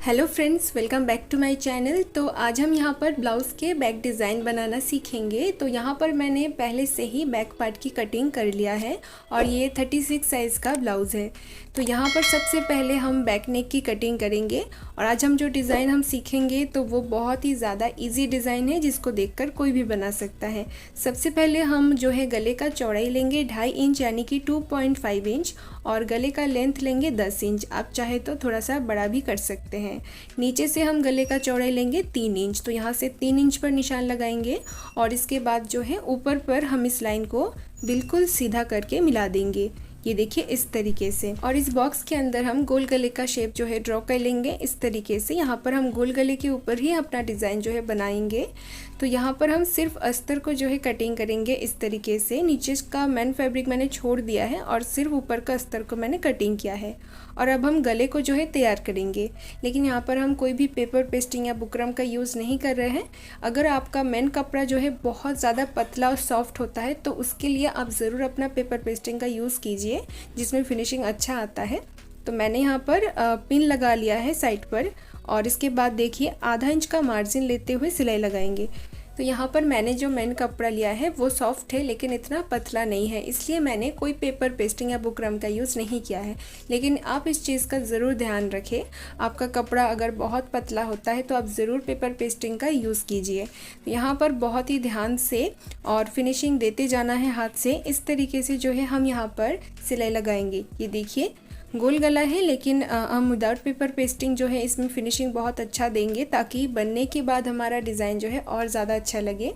Hello friends, welcome back to my channel. तो आज हम यहाँ पर ब्लाउज़ के बैक डिज़ाइन बनाना सीखेंगे। तो यहाँ पर मैंने पहले से ही बैक पार्ट की कटिंग कर लिया है और ये 36 साइज़ का ब्लाउज़ है। तो यहाँ पर सबसे पहले हम बैक नेक की कटिंग करेंगे और आज हम जो डिज़ाइन हम सीखेंगे तो वो बहुत ही ज़्यादा इजी डिज़ाइन है जिसको देखकर कोई भी बना सकता है। सबसे पहले हम जो है गले का चौड़ाई लेंगे 2.5 इंच यानी कि 2.5 इंच और गले का लेंथ लेंगे 10 इंच। आप चाहे तो थोड़ा सा बड़ा भी कर सकते हैं। नीचे से हम गले का चौड़ाई लेंगे 3 इंच, तो यहाँ से 3 इंच पर निशान लगाएंगे और इसके बाद जो है ऊपर पर हम इस लाइन को बिल्कुल सीधा करके मिला देंगे। ये देखिए इस तरीके से। और इस बॉक्स के अंदर हम गोल गले का शेप जो है ड्रॉ कर लेंगे इस तरीके से। यहाँ पर हम गोल गले के ऊपर ही अपना डिज़ाइन जो है बनाएंगे। तो यहाँ पर हम सिर्फ अस्तर को जो है कटिंग करेंगे इस तरीके से। नीचे का मैन फैब्रिक मैंने छोड़ दिया है और सिर्फ ऊपर का अस्तर को मैंने कटिंग किया है। और अब हम गले को जो है तैयार करेंगे, लेकिन यहाँ पर हम कोई भी पेपर पेस्टिंग या बुकरम का यूज़ नहीं कर रहे हैं। अगर आपका मेन कपड़ा जो है बहुत ज़्यादा पतला और सॉफ्ट होता है तो उसके लिए आप ज़रूर अपना पेपर पेस्टिंग का यूज़ कीजिए, जिसमें फिनिशिंग अच्छा आता है। तो मैंने यहाँ पर पिन लगा लिया है साइड पर और इसके बाद देखिए आधा इंच का मार्जिन लेते हुए सिलाई लगाएंगे। तो यहाँ पर मैंने जो मेन कपड़ा लिया है वो सॉफ्ट है लेकिन इतना पतला नहीं है, इसलिए मैंने कोई पेपर पेस्टिंग या बुकरम का यूज़ नहीं किया है। लेकिन आप इस चीज़ का ज़रूर ध्यान रखें, आपका कपड़ा अगर बहुत पतला होता है तो आप ज़रूर पेपर पेस्टिंग का यूज़ कीजिए। तो यहाँ पर बहुत ही ध्यान से और फिनिशिंग देते जाना है हाथ से। इस तरीके से जो है हम यहाँ पर सिलाई लगाएंगे। ये देखिए गोल गला है लेकिन हम विदाउट पेपर पेस्टिंग जो है इसमें फिनिशिंग बहुत अच्छा देंगे ताकि बनने के बाद हमारा डिज़ाइन जो है और ज़्यादा अच्छा लगे।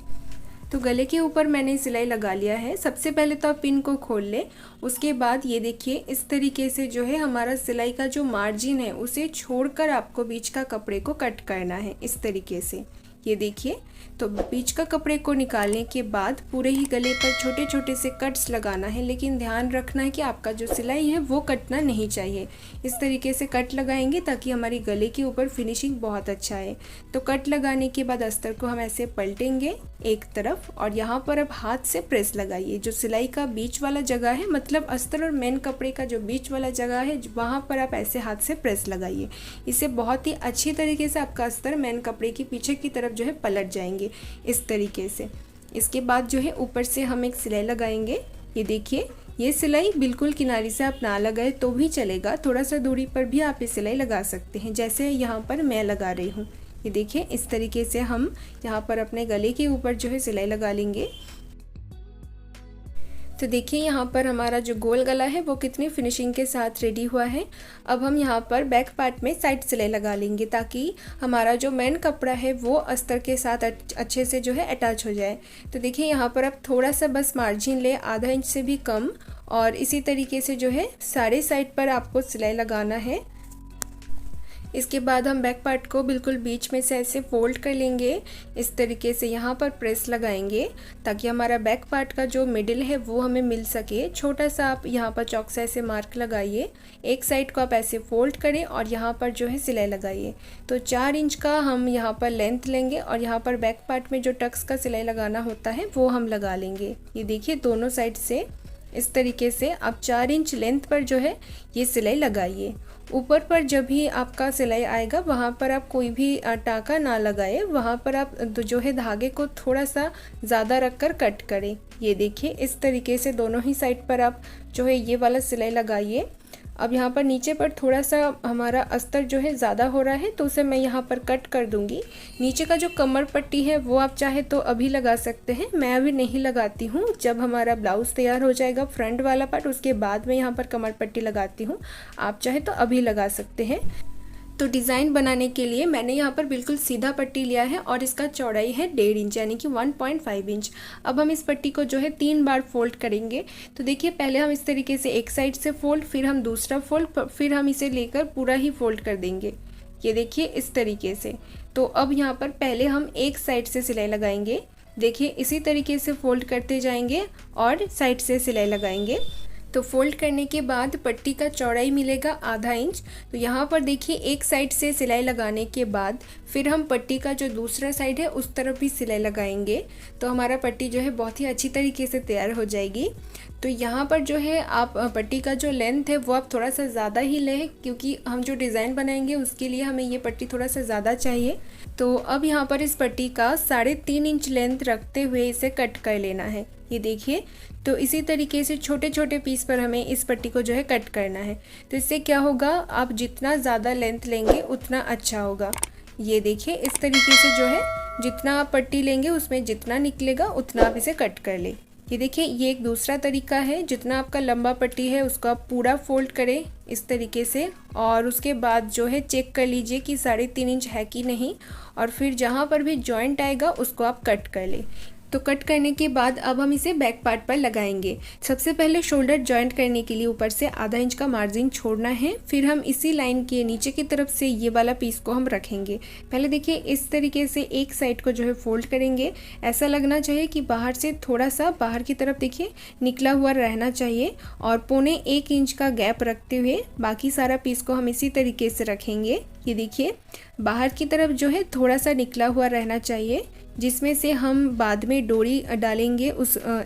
तो गले के ऊपर मैंने सिलाई लगा लिया है। सबसे पहले तो आप पिन को खोल लें, उसके बाद ये देखिए इस तरीके से जो है हमारा सिलाई का जो मार्जिन है उसे छोड़कर आपको बीच का कपड़े को कट करना है इस तरीके से। ये देखिए, तो बीच का कपड़े को निकालने के बाद पूरे ही गले पर छोटे छोटे से कट्स लगाना है, लेकिन ध्यान रखना है कि आपका जो सिलाई है वो कटना नहीं चाहिए। इस तरीके से कट लगाएंगे ताकि हमारी गले के ऊपर फिनिशिंग बहुत अच्छा है। तो कट लगाने के बाद अस्तर को हम ऐसे पलटेंगे एक तरफ और यहाँ पर अब हाथ से प्रेस लगाइए। जो सिलाई का बीच वाला जगह है, मतलब अस्तर और मेन कपड़े का जो बीच वाला जगह है, वहाँ पर आप ऐसे हाथ से प्रेस लगाइए। इससे बहुत ही अच्छी तरीके से आपका अस्तर मेन कपड़े के पीछे की तरफ जो है पलट जाएंगे इस तरीके से। इसके बाद जो है ऊपर से हम एक सिलाई लगाएंगे। ये देखिए, ये सिलाई बिल्कुल किनारे से आप ना लगाए तो भी चलेगा, थोड़ा सा दूरी पर भी आप ये सिलाई लगा सकते हैं, जैसे यहाँ पर मैं लगा रही हूँ। ये देखिए इस तरीके से हम यहाँ पर अपने गले के ऊपर जो है सिलाई लगा लेंगे। तो देखिए यहाँ पर हमारा जो गोल गला है वो कितनी फिनिशिंग के साथ रेडी हुआ है। अब हम यहाँ पर बैक पार्ट में साइड सिलाई लगा लेंगे ताकि हमारा जो मेन कपड़ा है वो अस्तर के साथ अच्छे से जो है अटैच हो जाए। तो देखिए यहाँ पर आप थोड़ा सा बस मार्जिन ले, आधा इंच से भी कम, और इसी तरीके से जो है सारे साइड पर आपको सिलाई लगाना है। इसके बाद हम बैक पार्ट को बिल्कुल बीच में से ऐसे फोल्ड कर लेंगे। इस तरीके से यहाँ पर प्रेस लगाएंगे ताकि हमारा बैक पार्ट का जो मिडिल है वो हमें मिल सके। छोटा सा आप यहाँ पर चौक से ऐसे मार्क लगाइए, एक साइड को आप ऐसे फोल्ड करें और यहाँ पर जो है सिलाई लगाइए। तो 4 इंच का हम यहाँ पर लेंथ लेंगे और यहाँ पर बैक पार्ट में जो टक्स का सिलाई लगाना होता है वो हम लगा लेंगे। ये देखिए दोनों साइड से इस तरीके से आप 4 इंच लेंथ पर जो है ये सिलाई लगाइए। ऊपर पर जब भी आपका सिलाई आएगा वहाँ पर आप कोई भी टाँका ना लगाए, वहाँ पर आप जो है धागे को थोड़ा सा ज़्यादा रखकर कट करें। ये देखिए इस तरीके से दोनों ही साइड पर आप जो है ये वाला सिलाई लगाइए। अब यहाँ पर नीचे पर थोड़ा सा हमारा अस्तर जो है ज़्यादा हो रहा है तो उसे मैं यहाँ पर कट कर दूँगी। नीचे का जो कमर पट्टी है वो आप चाहे तो अभी लगा सकते हैं, मैं अभी नहीं लगाती हूँ। जब हमारा ब्लाउज़ तैयार हो जाएगा फ्रंट वाला पार्ट, उसके बाद मैं यहाँ पर कमर पट्टी लगाती हूँ। आप चाहे तो अभी लगा सकते हैं। तो डिज़ाइन बनाने के लिए मैंने यहाँ पर बिल्कुल सीधा पट्टी लिया है और इसका चौड़ाई है 1.5 इंच यानी कि 1.5 इंच। अब हम इस पट्टी को जो है 3 बार फोल्ड करेंगे। तो देखिए पहले हम इस तरीके से एक साइड से फोल्ड, फिर हम दूसरा फोल्ड, फिर हम इसे लेकर पूरा ही फोल्ड कर देंगे। ये देखिए इस तरीके से। तो अब यहाँ पर पहले हम एक साइड से सिलाई लगाएंगे। देखिए इसी तरीके से फोल्ड करते जाएंगे और साइड से सिलाई लगाएंगे। तो फोल्ड करने के बाद पट्टी का चौड़ाई मिलेगा आधा इंच। तो यहाँ पर देखिए एक साइड से सिलाई लगाने के बाद फिर हम पट्टी का जो दूसरा साइड है उस तरफ भी सिलाई लगाएंगे। तो हमारा पट्टी जो है बहुत ही अच्छी तरीके से तैयार हो जाएगी। तो यहाँ पर जो है आप पट्टी का जो लेंथ है वो आप थोड़ा सा ज़्यादा ही लें, क्योंकि हम जो डिज़ाइन बनाएंगे उसके लिए हमें ये पट्टी थोड़ा सा ज़्यादा चाहिए। तो अब यहाँ पर इस पट्टी का 3.5 इंच लेंथ रखते हुए इसे कट कर लेना है। ये देखिए, तो इसी तरीके से छोटे छोटे पीस पर हमें इस पट्टी को जो है कट करना है। तो इससे क्या होगा, आप जितना ज़्यादा लेंथ लेंगे उतना अच्छा होगा। ये देखिए, इस तरीके से जो है जितना आप पट्टी लेंगे उसमें जितना निकलेगा उतना आप इसे कट कर लें। ये देखिए, ये एक दूसरा तरीका है। जितना आपका लंबा पट्टी है उसको आप पूरा फोल्ड करें इस तरीके से, और उसके बाद जो है चेक कर लीजिए कि 3.5 इंच है कि नहीं, और फिर जहाँ पर भी जॉइंट आएगा उसको आप कट कर लें। तो कट करने के बाद अब हम इसे बैक पार्ट पर लगाएंगे। सबसे पहले शोल्डर जॉइंट करने के लिए ऊपर से ½ इंच का मार्जिन छोड़ना है। फिर हम इसी लाइन के नीचे की तरफ से ये वाला पीस को हम रखेंगे। पहले देखिए, इस तरीके से एक साइड को जो है फोल्ड करेंगे। ऐसा लगना चाहिए कि बाहर से थोड़ा सा बाहर की तरफ देखिए निकला हुआ रहना चाहिए, और 1.25 इंच का गैप रखते हुए बाकी सारा पीस को हम इसी तरीके से रखेंगे। ये देखिए, बाहर की तरफ जो है थोड़ा सा निकला हुआ रहना चाहिए, जिसमें से हम बाद में डोरी डालेंगे।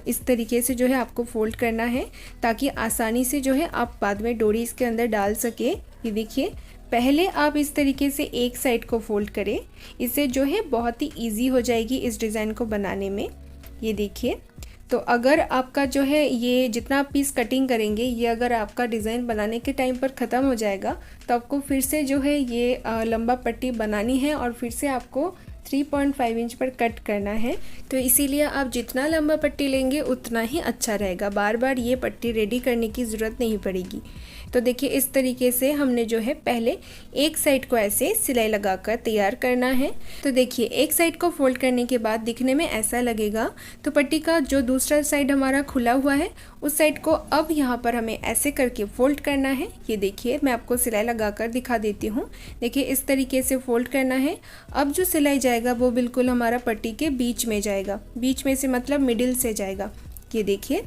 इस तरीके से जो है आपको फोल्ड करना है, ताकि आसानी से जो है आप बाद में डोरी इसके अंदर डाल सके। ये देखिए, पहले आप इस तरीके से एक साइड को फोल्ड करें, इससे जो है बहुत ही ईजी हो जाएगी इस डिज़ाइन को बनाने में। ये देखिए, तो अगर आपका जो है ये जितना आप पीस कटिंग करेंगे, ये अगर आपका डिज़ाइन बनाने के टाइम पर ख़त्म हो जाएगा तो आपको फिर से जो है ये लंबा पट्टी बनानी है, और फिर से आपको 3.5 इंच पर कट करना है। तो इसीलिए आप जितना लंबा पट्टी लेंगे उतना ही अच्छा रहेगा। बार बार ये पट्टी रेडी करने की ज़रूरत नहीं पड़ेगी। तो देखिए, इस तरीके से हमने जो है पहले एक साइड को ऐसे सिलाई लगाकर तैयार करना है। तो देखिए, एक साइड को फोल्ड करने के बाद दिखने में ऐसा लगेगा। तो पट्टी का जो दूसरा साइड हमारा खुला हुआ है उस साइड को अब यहाँ पर हमें ऐसे करके फोल्ड करना है। ये देखिए, मैं आपको सिलाई लगाकर दिखा देती हूँ। देखिए, इस तरीके से फोल्ड करना है। अब जो सिलाई जाएगा वो बिल्कुल हमारा पट्टी के बीच में जाएगा। बीच में से मतलब मिडिल से जाएगा। ये देखिए,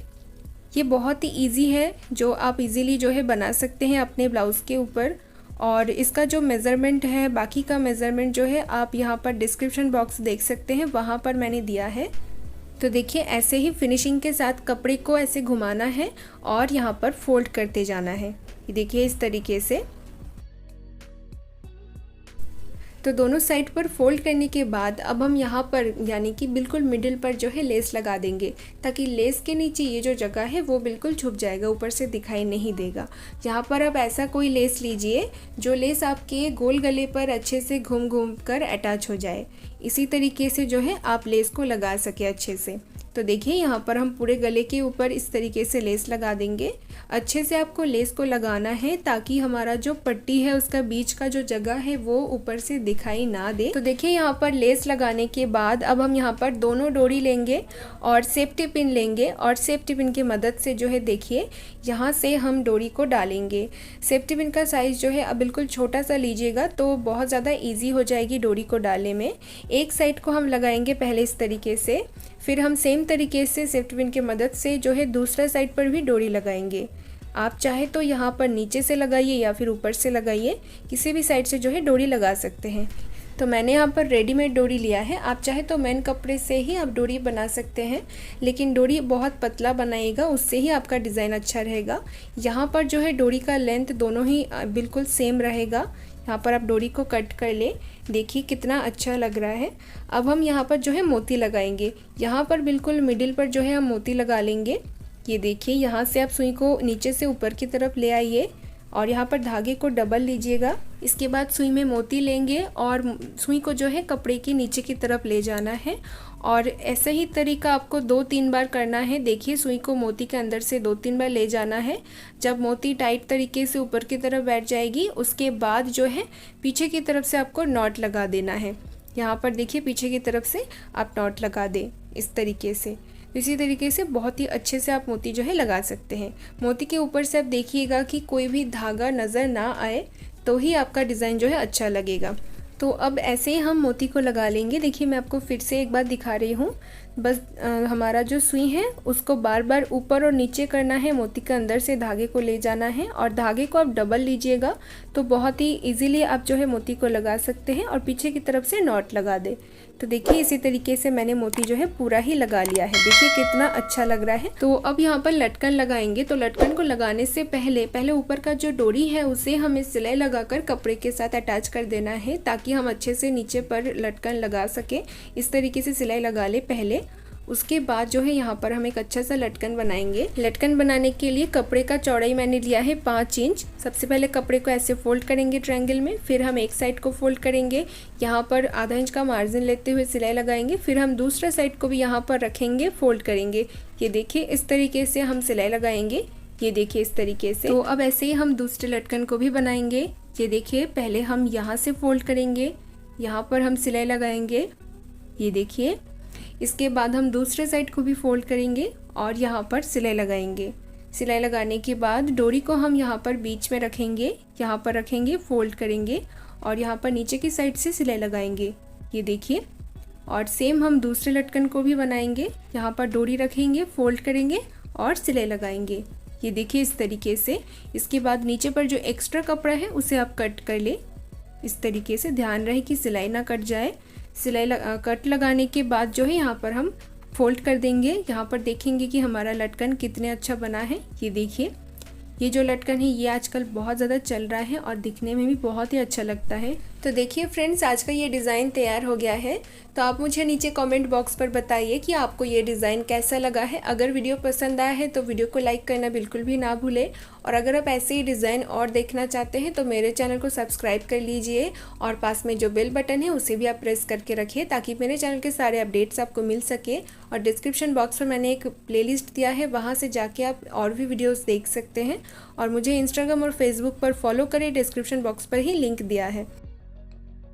ये बहुत ही इजी है, जो आप इजीली जो है बना सकते हैं अपने ब्लाउज़ के ऊपर। और इसका जो मेज़रमेंट है, बाकी का मेज़रमेंट जो है आप यहाँ पर डिस्क्रिप्शन बॉक्स देख सकते हैं, वहाँ पर मैंने दिया है। तो देखिए, ऐसे ही फिनिशिंग के साथ कपड़े को ऐसे घुमाना है और यहाँ पर फोल्ड करते जाना है। ये देखिए, इस तरीके से। तो दोनों साइड पर फोल्ड करने के बाद अब हम यहाँ पर यानी कि बिल्कुल मिडिल पर जो है लेस लगा देंगे, ताकि लेस के नीचे ये जो जगह है वो बिल्कुल छुप जाएगा, ऊपर से दिखाई नहीं देगा। यहाँ पर अब ऐसा कोई लेस लीजिए जो लेस आपके गोल गले पर अच्छे से घूम घूम कर अटैच हो जाए। इसी तरीके से जो है आप लेस को लगा सके अच्छे से। तो देखिए, यहाँ पर हम पूरे गले के ऊपर इस तरीके से लेस लगा देंगे। अच्छे से आपको लेस को लगाना है, ताकि हमारा जो पट्टी है उसका बीच का जो जगह है वो ऊपर से दिखाई ना दे। तो देखिए, यहाँ पर लेस लगाने के बाद अब हम यहाँ पर दोनों डोरी लेंगे और सेफ्टी पिन लेंगे, और सेफ्टी पिन की मदद से जो है देखिए यहाँ से हम डोरी को डालेंगे। सेफ्टी पिन का साइज़ जो है अब बिल्कुल छोटा सा लीजिएगा, तो बहुत ज़्यादा ईजी हो जाएगी डोरी को डालने में। एक साइड को हम लगाएंगे पहले इस तरीके से, फिर हम सेम तरीके से सेफ्टी पिन की मदद से जो है दूसरा साइड पर भी डोरी लगाएंगे। आप चाहे तो यहाँ पर नीचे से लगाइए या फिर ऊपर से लगाइए, किसी भी साइड से जो है डोरी लगा सकते हैं। तो मैंने यहाँ पर रेडीमेड डोरी लिया है। आप चाहे तो मेन कपड़े से ही आप डोरी बना सकते हैं, लेकिन डोरी बहुत पतला बनाइएगा, उससे ही आपका डिज़ाइन अच्छा रहेगा। यहाँ पर जो है डोरी का लेंथ दोनों ही बिल्कुल सेम रहेगा। यहाँ पर आप डोरी को कट कर ले। देखिए कितना अच्छा लग रहा है। अब हम यहाँ पर जो है मोती लगाएंगे। यहाँ पर बिल्कुल मिडिल पर जो है हम मोती लगा लेंगे। ये देखिए, यहाँ से आप सुई को नीचे से ऊपर की तरफ ले आइए और यहाँ पर धागे को डबल लीजिएगा। इसके बाद सुई में मोती लेंगे और सुई को जो है कपड़े के नीचे की तरफ ले जाना है, और ऐसा ही तरीका आपको 2-3 बार करना है। देखिए, सुई को मोती के अंदर से 2-3 बार ले जाना है। जब मोती टाइट तरीके से ऊपर की तरफ बैठ जाएगी, उसके बाद जो है पीछे की तरफ से आपको नॉट लगा देना है। यहाँ पर देखिए, पीछे की तरफ से आप नॉट लगा दें इस तरीके से। इसी तरीके से बहुत ही अच्छे से आप मोती जो है लगा सकते हैं। मोती के ऊपर से आप देखिएगा कि कोई भी धागा नज़र ना आए, तो ही आपका डिज़ाइन जो है अच्छा लगेगा। तो अब ऐसे ही हम मोती को लगा लेंगे। देखिए, मैं आपको फिर से एक बार दिखा रही हूँ। बस हमारा जो सुई है उसको बार बार ऊपर और नीचे करना है, मोती के अंदर से धागे को ले जाना है और धागे को आप डबल लीजिएगा तो बहुत ही इजीली आप जो है मोती को लगा सकते हैं और पीछे की तरफ से नॉट लगा दे। तो देखिए इसी तरीके से मैंने मोती जो है पूरा ही लगा लिया है। देखिए कितना अच्छा लग रहा है। तो अब यहाँ पर लटकन लगाएंगे। तो लटकन को लगाने से पहले ऊपर का जो डोरी है उसे हमें सिलाई लगाकर कपड़े के साथ अटैच कर देना है ताकि हम अच्छे से नीचे पर लटकन लगा सके। इस तरीके से सिलाई लगा ले पहले। उसके बाद जो है यहाँ पर हम एक अच्छा सा लटकन बनाएंगे। लटकन बनाने के लिए कपड़े का चौड़ाई मैंने लिया है 5 इंच। सबसे पहले कपड़े को ऐसे फोल्ड करेंगे ट्रायंगल में, फिर हम एक साइड को फोल्ड करेंगे, यहाँ पर आधा इंच का मार्जिन लेते हुए सिलाई लगाएंगे, फिर हम दूसरा साइड को भी यहाँ पर रखेंगे, फोल्ड करेंगे। ये देखिए इस तरीके से हम सिलाई लगाएंगे। ये देखिए इस तरीके से। तो अब ऐसे ही हम दूसरे लटकन को भी बनाएंगे। ये देखिए पहले हम यहाँ से फोल्ड करेंगे, यहाँ पर हम सिलाई लगाएंगे। ये देखिए इसके बाद हम दूसरे साइड को भी फोल्ड करेंगे और यहाँ पर सिलाई लगाएंगे। सिलाई लगाने के बाद डोरी को हम यहाँ पर बीच में रखेंगे, यहाँ पर रखेंगे, फोल्ड करेंगे और यहाँ पर नीचे की साइड से सिलाई लगाएंगे। ये देखिए और सेम हम दूसरे लटकन को भी बनाएंगे। यहाँ पर डोरी रखेंगे, फोल्ड करेंगे और सिलाई लगाएंगे। ये देखिए इस तरीके से। इसके बाद नीचे पर जो एक्स्ट्रा कपड़ा है उसे आप कट कर ले। इस तरीके से ध्यान रहे कि सिलाई ना कट जाए। सिलाई कट लगाने के बाद जो है यहाँ पर हम फोल्ड कर देंगे। यहाँ पर देखेंगे कि हमारा लटकन कितने अच्छा बना है। ये देखिए ये जो लटकन है ये आजकल बहुत ज़्यादा चल रहा है और दिखने में भी बहुत ही अच्छा लगता है। तो देखिए फ्रेंड्स आज का ये डिज़ाइन तैयार हो गया है। तो आप मुझे नीचे कमेंट बॉक्स पर बताइए कि आपको ये डिज़ाइन कैसा लगा है। अगर वीडियो पसंद आया है तो वीडियो को लाइक करना बिल्कुल भी ना भूलें और अगर आप ऐसे ही डिज़ाइन और देखना चाहते हैं तो मेरे चैनल को सब्सक्राइब कर लीजिए और पास में जो बेल बटन है उसे भी आप प्रेस करके रखिए ताकि मेरे चैनल के सारे अपडेट्स आपको मिल सके। और डिस्क्रिप्शन बॉक्स में मैंने एक प्लेलिस्ट दिया है, वहाँ से जाके आप और भी वीडियोज़ देख सकते हैं और मुझे इंस्टाग्राम और फेसबुक पर फॉलो करें, डिस्क्रिप्शन बॉक्स पर ही लिंक दिया है।